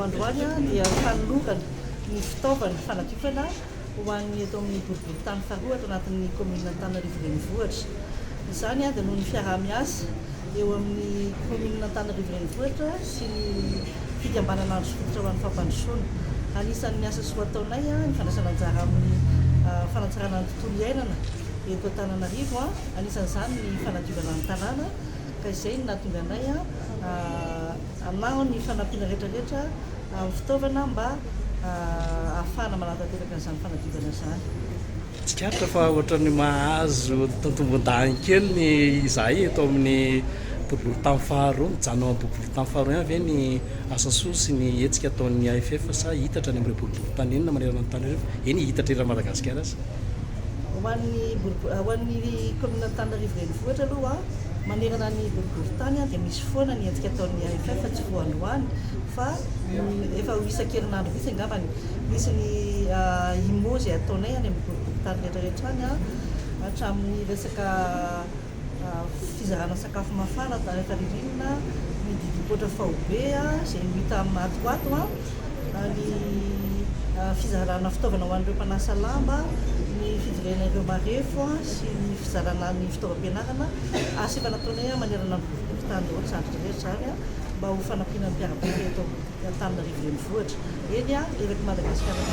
androany dia fanolorana ny fitaovana fanadiovana ho an'ny eto amin'ny boriboritany faharoa ato anatin'ny commune Antananarivo renivohitra. Izany dia noho ny fiaraha-miasa eo amin'ny commune Antananarivo renivohitra sy ny fikambanana andro fototra ho an'ny fampandrosoana. Anisan'ny miasa soa ataonay ny fandraisana anjara amin'ny fanatsarana ny tontolo iainana eto Antananarivo. Anisan'izany ny fanadiovana ny tanàna, ka izay no nahatonga anay hanao ny fanampiana rehetrarehetra amin'ny fitaovana mba ahafahana manantanteraka an'izany fanadiovana izany. Tsikaritra fa ohatran'ny mahazo tontombon-dany kely ny izahay eto amin'ny boriboritany faharoa, mijanona amin'ny boriboritany faharoa ihany ve ny asa soa sy ny hetsika ataon'ny AFF sa hitatra any amin'ireo boriboritany enina manerana ny Antananarivo? Eny hitatra eran'ny Madagasikara sa? Ho an'ny commune Antananarivo renivohitra aloha manerana ny boriboritany dia misy foana ny hetsika ataon'ny AFF tsy voalohany fa efa ho isan-kerinandro mihitsy angambany misy ny IMO izay ataonay any amin'ny boriboritany rehetrarehetra any hatramin'ny resaka fizarana sakafo mafana rehefa ririnina, ny didim-potra fahobe izay no hita amin'ny atoato, ny fizarana fitaovana ho an'ireo mpanasa lamba, ny fijerena ireo marefo sy ny fizarana ny fitaovam-pianarana asa efa nataonay manerana ny boriboritany rehetra rehetra any mba ho fanampiana ny mpiara-bidy eto Antananarivo renivohitra. Eny ereto Madagasikara.